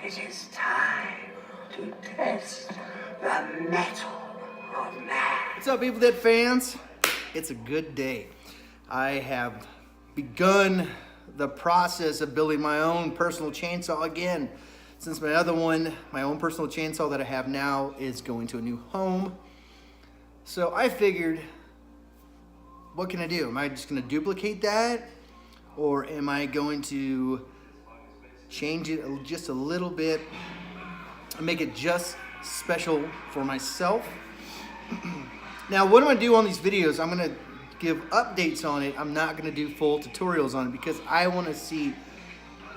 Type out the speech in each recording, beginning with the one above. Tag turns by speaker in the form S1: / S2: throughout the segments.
S1: It is time to test the metal of man.
S2: What's up, Evil Dead fans? It's a good day. I have begun the process of building my own personal chainsaw again. Since my other one, my own personal chainsaw that I have now, is going to a new home. So I figured, what can I do? Am I just going to duplicate that? Or am I going to change it just a little bit and make it just special for myself? Now, what I'm going to do on these videos, I'm going to give updates on it. I'm not going to do full tutorials on it because I want to see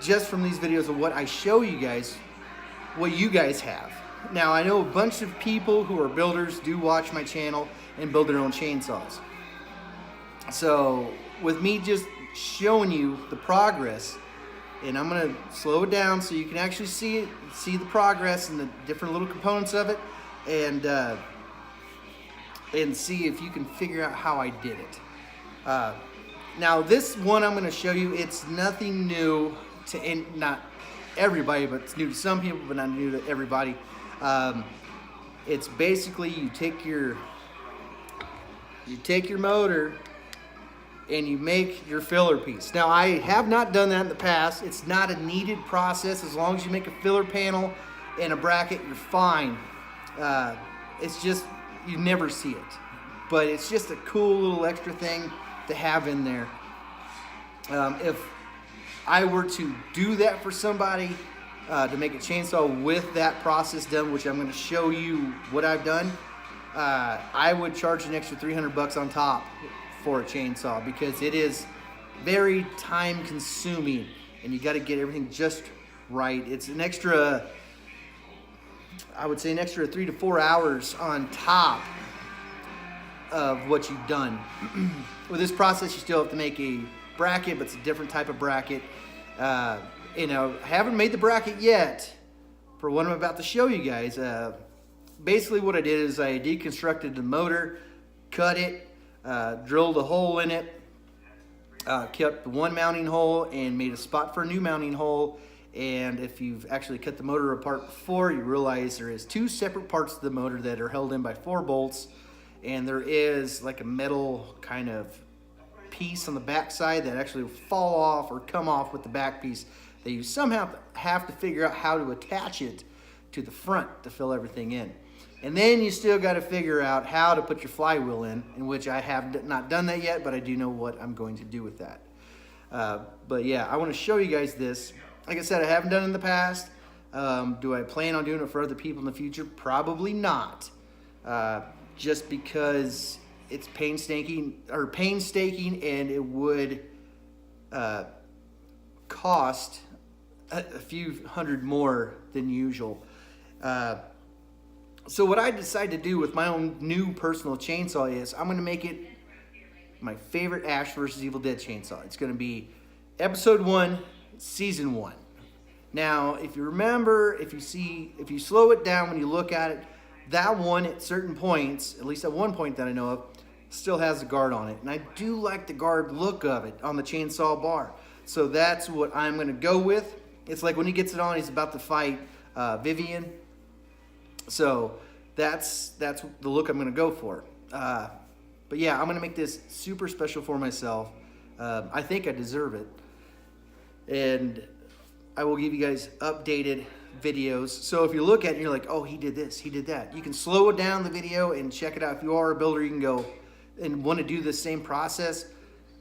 S2: just from these videos of what I show you guys, what you guys have. Now, I know a bunch of people who are builders do watch my channel and build their own chainsaws. So with me just showing you the progress, and I'm going to slow it down so you can actually see it, see the progress and the different little components of it, and see if you can figure out how I did it. Now this one I'm going to show you, it's nothing new to not everybody, but it's new to some people, but not new to everybody. It's basically you take your motor and you make your filler piece. Now, I have not done that in the past. It's not a needed process. As long as you make a filler panel and a bracket, you're fine. It's just, you never see it. But it's just a cool little extra thing to have in there. If I were to do that for somebody, to make a chainsaw with that process done, which I'm going to show you what I've done, I would charge an extra $300 on top for a chainsaw, because it is very time consuming and you got to get everything just right. It's an extra, I would say an extra 3 to 4 hours on top of what you've done. With this process, you still have to make a bracket, but it's a different type of bracket. You know, I haven't made the bracket yet for what I'm about to show you guys. Basically what I did is I deconstructed the motor, cut it, drilled a hole in it, kept one mounting hole and made a spot for a new mounting hole. And if you've actually cut the motor apart before, you realize there is 2 separate parts of the motor that are held in by 4 bolts, and there is like a metal kind of piece on the back side that actually will fall off or come off with the back piece that you somehow have to figure out how to attach it to the front to fill everything in. And then you still got to figure out how to put your flywheel in which I have not done that yet, but I do know what I'm going to do with that. But yeah, I want to show you guys this. Like I said, I haven't done it in the past. Do I plan on doing it for other people in the future? Probably not. Just because it's painstaking, and it would cost a few hundred more than usual. So what I decided to do with my own new personal chainsaw is I'm going to make it my favorite Ash vs. Evil Dead chainsaw. It's going to be episode 1, season 1. Now, if you remember, if you slow it down when you look at it, that one at certain points, at least at one point that I know of, still has a guard on it. And I do like the guard look of it on the chainsaw bar. So that's what I'm going to go with. It's like when he gets it on, he's about to fight Vivian. So that's the look I'm going to go for. But yeah, I'm going to make this super special for myself. I think I deserve it. And I will give you guys updated videos. So if you look at it and you're like, oh, he did this, he did that, you can slow it down the video and check it out. If you are a builder, you can go and want to do the same process.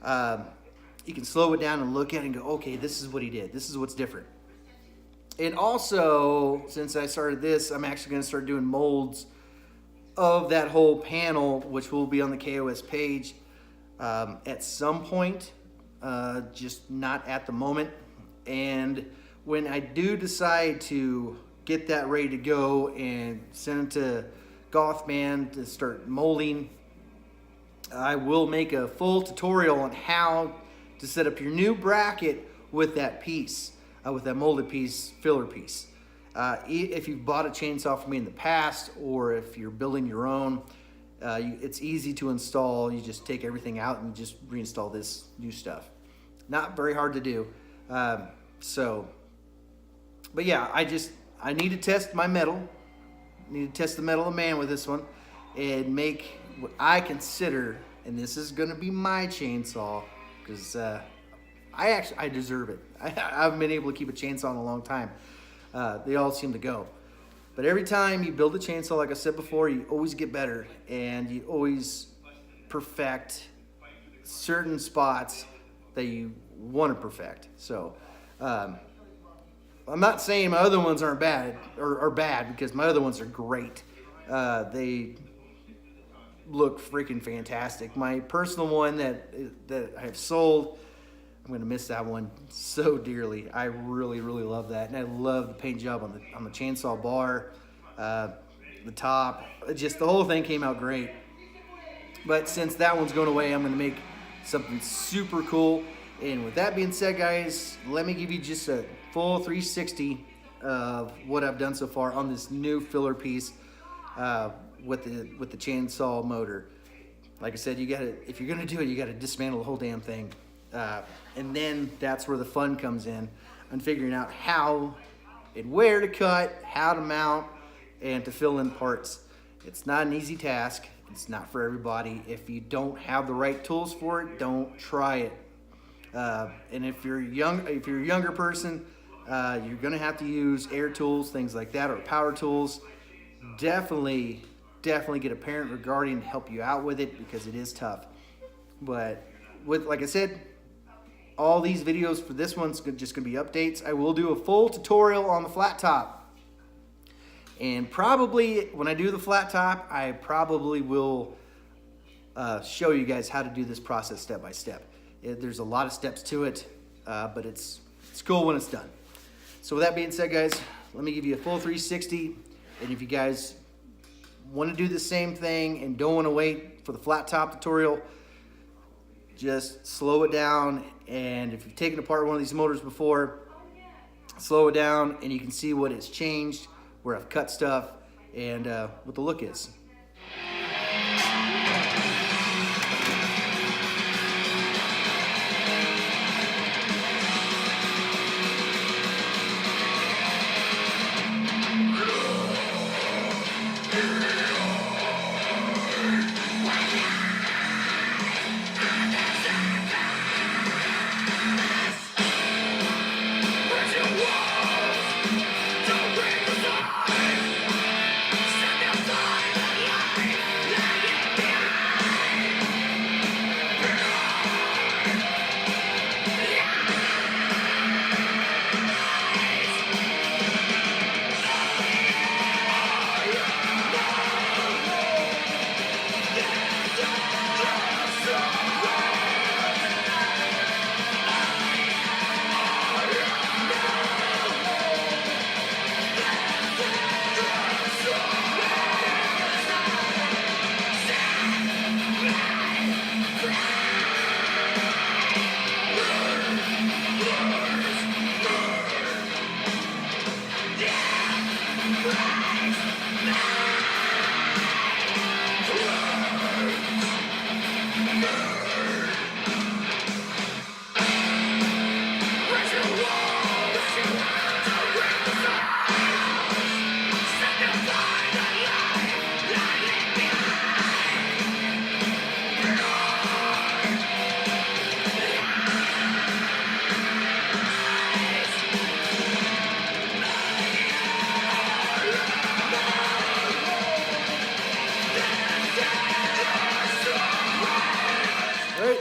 S2: You can slow it down and look at it and go, okay, this is what he did. This is what's different. And also, since I started this, I'm actually going to start doing molds of that whole panel, which will be on the KOS page at some point, just not at the moment. And when I do decide to get that ready to go and send it to Gothman to start molding, I will make a full tutorial on how to set up your new bracket with that piece. With that molded piece, filler piece. If you've bought a chainsaw from me in the past, or if you're building your own, it's easy to install. You just take everything out and just reinstall this new stuff. Not very hard to do. So But yeah, I need to test my metal. I need to test the metal of man with this one and make what I consider, and this is gonna be my chainsaw, because I deserve it. I haven't been able to keep a chainsaw in a long time. They all seem to go. But every time you build a chainsaw, like I said before, you always get better and you always perfect certain spots that you want to perfect. So I'm not saying my other ones aren't bad or bad, because my other ones are great. They look freaking fantastic. My personal one that I have sold, I'm gonna miss that one so dearly. I really love that, and I love the paint job on the chainsaw bar, the top. Just the whole thing came out great. But since that one's going away, I'm gonna make something super cool. And with that being said, guys, let me give you just a full 360 of what I've done so far on this new filler piece with the chainsaw motor. Like I said, if you're gonna do it, you gotta dismantle the whole damn thing. And then that's where the fun comes in, on figuring out how and where to cut, how to mount, and to fill in parts. It's not an easy task. It's not for everybody. If you don't have the right tools for it, don't try it. And if you're a younger person, you're gonna have to use air tools, things like that, or power tools. Definitely get a parent or guardian to help you out with it, because it is tough. But like I said, all these videos for this one's just gonna be updates. I will do a full tutorial on the flat top. And probably when I do the flat top, I probably will show you guys how to do this process step by step. There's a lot of steps to it, but it's cool when it's done. So with that being said, guys, let me give you a full 360. And if you guys want to do the same thing and don't want to wait for the flat top tutorial, just slow it down. And if you've taken apart one of these motors before, slow it down and you can see what has changed, where I've cut stuff, and what the look is.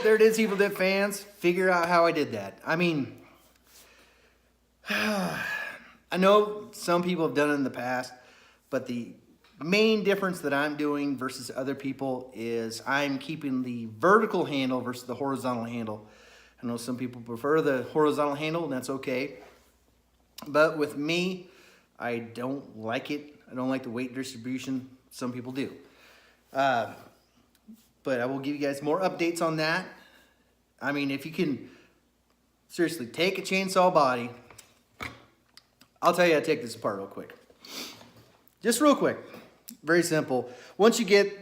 S2: There it is, Evil Dead fans. Figure out how I did that. I mean, I know some people have done it in the past, but the main difference that I'm doing versus other people is I'm keeping the vertical handle versus the horizontal handle. I know some people prefer the horizontal handle, and that's okay. But with me, I don't like it. I don't like the weight distribution. Some people do. But I will give you guys more updates on that. I mean, if you can seriously take a chainsaw body, I'll tell you how to take this apart real quick. Just real quick. Very simple. Once you take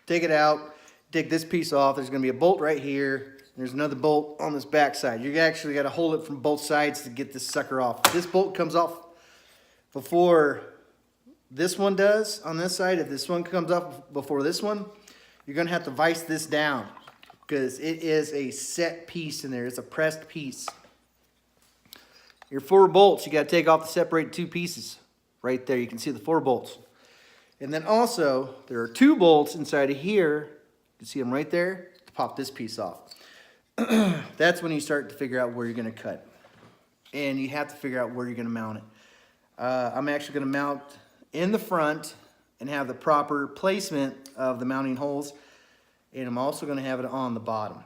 S2: it out, take this piece off, there's going to be a bolt right here, There's another bolt on this back side. You actually got to hold it from both sides to get this sucker off. This bolt comes off before this one does on this side. If this one comes off before this one, you're going to have to vise this down because it is a set piece in there. It's a pressed piece. Your 4 bolts, you got to take off to separate 2 pieces. Right there, you can see the 4 bolts. And then also, there are 2 bolts inside of here. You can see them right there to pop this piece off. That's when you start to figure out where you're going to cut. And you have to figure out where you're going to mount it. I'm actually going to mount in the front and have the proper placement of the mounting holes. And I'm also going to have it on the bottom,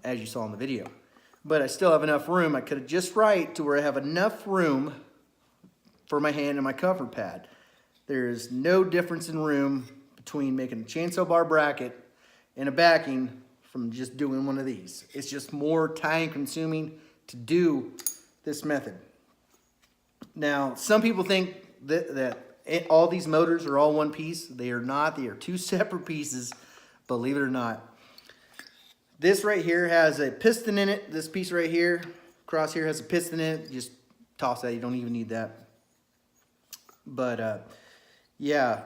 S2: as you saw in the video. But I still have enough room. I cut it just right to where I have enough room for my hand and my cover pad. There is no difference in room between making a chainsaw bar bracket and a backing from just doing one of these. It's just more time consuming to do this method. Now, some people think that all these motors are all one piece. They are not. They are 2 separate pieces, believe it or not. This right here has a piston in it. This piece right here, across here, has a piston in it. Just toss that. You don't even need that. But, yeah,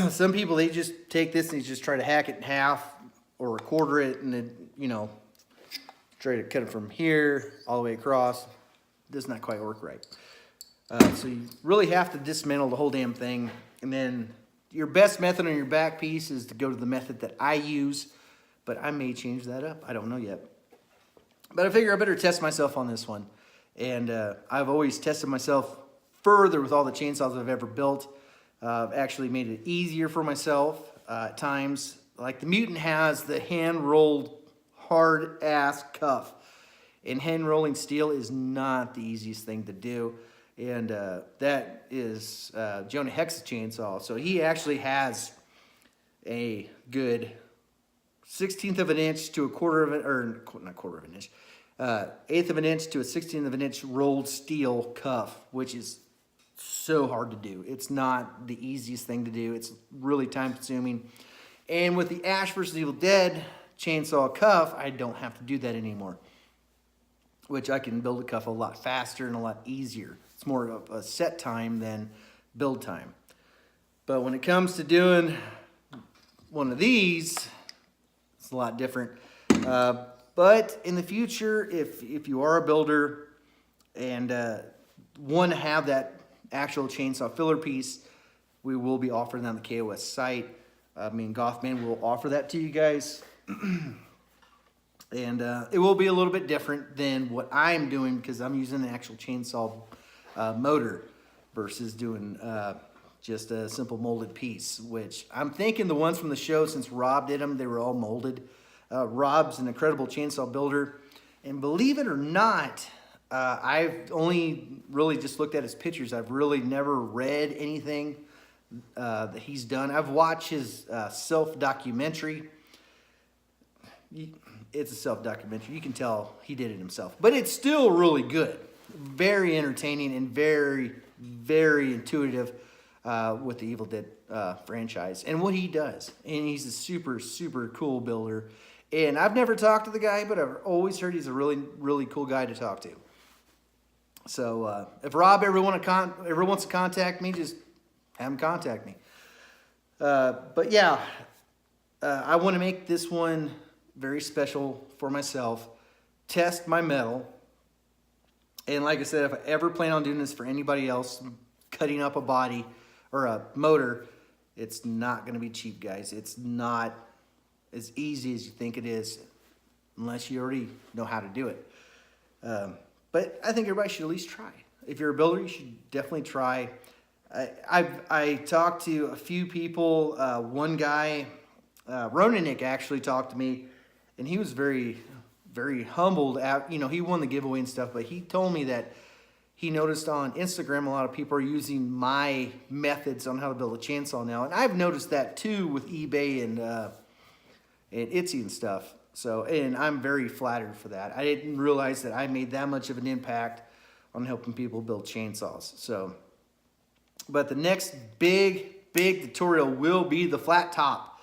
S2: some people, they just take this and they just try to hack it in half or a quarter it and then, you know, try to cut it from here all the way across. Does not quite work right. So you really have to dismantle the whole damn thing. And then your best method on your back piece is to go to the method that I use. But I may change that up. I don't know yet. But I figure I better test myself on this one. And I've always tested myself further with all the chainsaws I've ever built. I've actually made it easier for myself at times. Like the Mutant has the hand-rolled hard-ass cuff. And hand-rolling steel is not the easiest thing to do. And that is Jonah Hex's chainsaw. So he actually has a good 1/16 of an inch to a quarter of an, or not quarter of an inch, 1/8 of an inch to a 1/16 of an inch rolled steel cuff, which is so hard to do. It's not the easiest thing to do. It's really time consuming. And with the Ash vs. Evil Dead chainsaw cuff, I don't have to do that anymore, which I can build a cuff a lot faster and a lot easier. It's more of a set time than build time. But when it comes to doing one of these, it's a lot different. But in the future, if you are a builder and want to have that actual chainsaw filler piece, we will be offering that on the KOS site. Me and Gothman will offer that to you guys. And it will be a little bit different than what I'm doing because I'm using the actual chainsaw motor versus doing just a simple molded piece, which I'm thinking the ones from the show, since Rob did them, they were all molded. Rob's an incredible chainsaw builder. And believe it or not, I've only really just looked at his pictures. I've really never read anything that he's done. I've watched his self-documentary. It's a self-documentary. You can tell he did it himself. But it's still really good. Very entertaining and very, very intuitive with the Evil Dead franchise and what he does. And he's a super, super cool builder. And I've never talked to the guy, but I've always heard he's a really, really cool guy to talk to. So if Rob ever wants to contact me, just have him contact me. But yeah, I want to make this one very special for myself. Test my metal. And like I said, if I ever plan on doing this for anybody else, cutting up a body or a motor, it's not going to be cheap, guys. It's not as easy as you think it is unless you already know how to do it. But I think everybody should at least try. If you're a builder, you should definitely try. I talked to a few people. One guy, Ronanik, actually talked to me, and he was very, very humbled. He won the giveaway and stuff, but he told me that he noticed on Instagram a lot of people are using my methods on how to build a chainsaw now, and I've noticed that too with eBay and Etsy and stuff. So, and I'm very flattered for that. I didn't realize that I made that much of an impact on helping people build chainsaws. So, but the next big tutorial will be the flat top.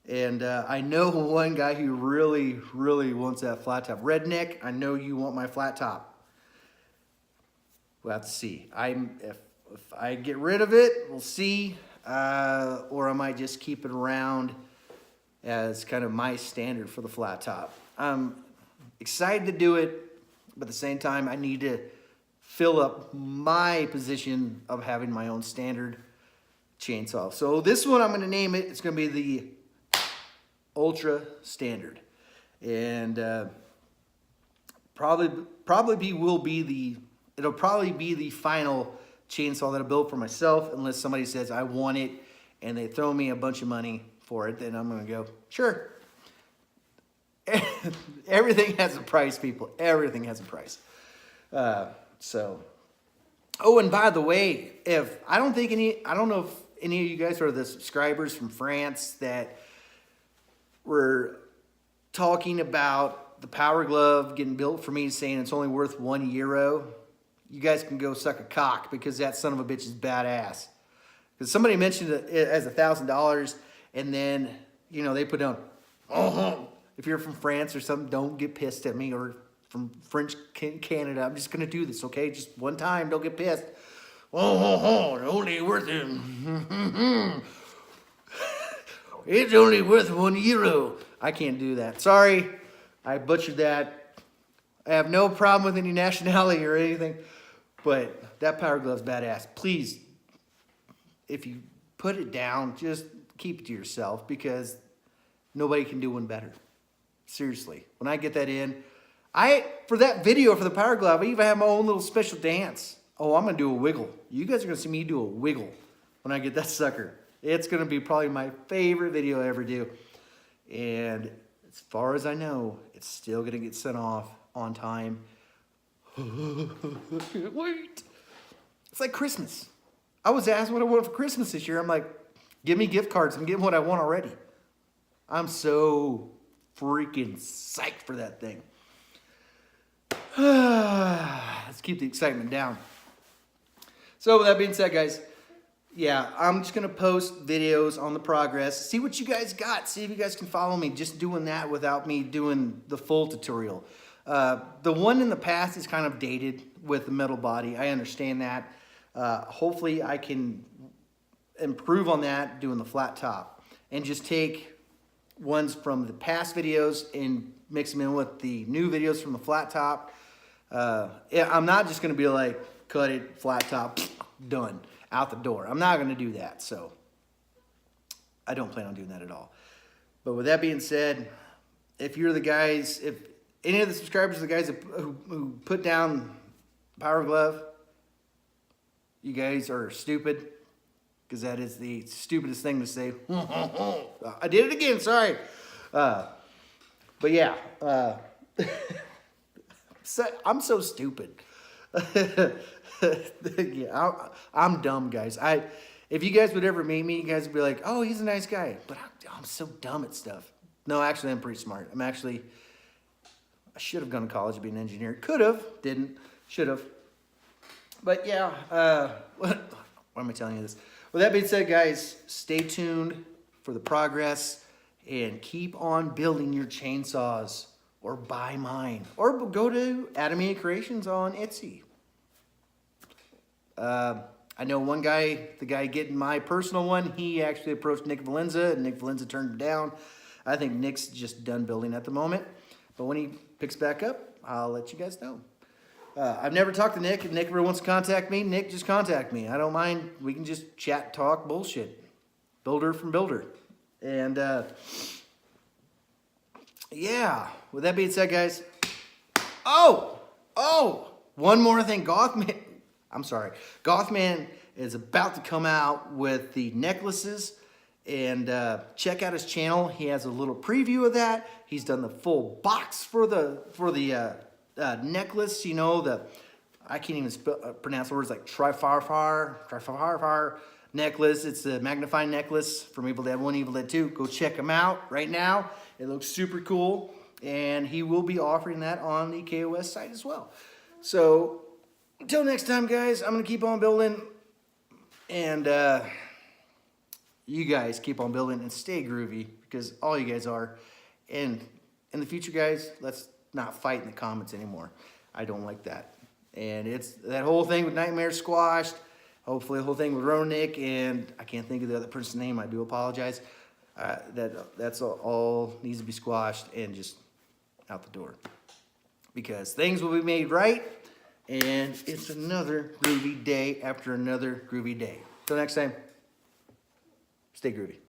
S2: And I know one guy who really, really wants that flat top. Redneck, I know you want my flat top. We'll have to see. If I get rid of it, we'll see. Or I might just keep it around as kind of my standard for the flat top. I'm excited to do it, but at the same time, I need to fill up my position of having my own standard chainsaw. So this one, I'm going to name it. It's going to be the Ultra Standard, and it'll probably be the final chainsaw that I build for myself, unless somebody says I want it and they throw me a bunch of money for it. Then I'm gonna go, sure. Everything has a price, people. Everything has a price. So, oh, and by the way, I don't know if any of you guys are the subscribers from France that were talking about the Power Glove getting built for me, saying it's only worth €1. You guys can go suck a cock, because that son of a bitch is badass. Because somebody mentioned it as $1,000, and then, you know, they put down, if you're from France or something, don't get pissed at me, or from French Canada. I'm just going to do this, okay? Just one time, don't get pissed. Only worth it. It's only worth €1. I can't do that. Sorry, I butchered that. I have no problem with any nationality or anything, but that Power Glove's badass. Please, if you put it down, just keep it to yourself, because nobody can do one better. Seriously, when I get that in, for that video for the Power Glove, I even have my own little special dance. Oh, I'm gonna do a wiggle. You guys are gonna see me do a wiggle when I get that sucker. It's gonna be probably my favorite video I ever do. And as far as I know, it's still gonna get sent off on time. Can't wait. It's like Christmas. I was asked what I want for Christmas this year. I'm like, give me gift cards. I'm getting what I want already. I'm so freaking psyched for that thing. Let's keep the excitement down. So with that being said, guys, yeah, I'm just going to post videos on the progress. See what you guys got. See if you guys can follow me just doing that without me doing the full tutorial. The one in the past is kind of dated with the metal body. I understand that. Hopefully I can improve on that doing the flat top, and just take ones from the past videos and mix them in with the new videos from the flat top. Yeah, I'm not just going to be like, cut it, flat top, done, out the door. I'm not going to do that. So I don't plan on doing that at all. But with that being said, if you're the guys, if any of the subscribers are the guys who put down Power Glove, you guys are stupid, because that is the stupidest thing to say. I did it again, sorry. But yeah, I'm so stupid. Yeah, I'm dumb, guys. If you guys would ever meet me, you guys would be like, oh, he's a nice guy. But I'm so dumb at stuff. No, actually, I'm pretty smart. I should have gone to college to be an engineer. Could have, didn't, should have. But yeah, why am I telling you this? With that being said, guys, stay tuned for the progress, and keep on building your chainsaws, or buy mine, or go to Adamia Creations on Etsy. I know one guy, the guy getting my personal one, he actually approached Nick Valenza, and Nick Valenza turned him down. I think Nick's just done building at the moment, but when he picks back up, I'll let you guys know. I've never talked to Nick. If Nick ever wants to contact me, Nick, just contact me. I don't mind. We can just chat, talk, bullshit. Builder from builder. And, yeah. With that being said, guys. Oh! One more thing. Gothman is about to come out with the necklaces. And check out his channel. He has a little preview of that. He's done the full box for the necklace. You know, I can't even pronounce the words, like Trifarfar necklace. It's a magnifying necklace from Evil Dead 1, Evil Dead 2. Go check him out right now. It looks super cool. And he will be offering that on the KOS site as well. So until next time, guys, I'm going to keep on building. And you guys keep on building and stay groovy. because all you guys are. And in the future, guys, let's not fight in the comments anymore. I don't like that. And it's that whole thing with Nightmare squashed. Hopefully the whole thing with Ronick, and I can't think of the other person's name. I do apologize. That's all needs to be squashed and just out the door. Because things will be made right, and it's another groovy day after another groovy day. Till next time, stay groovy.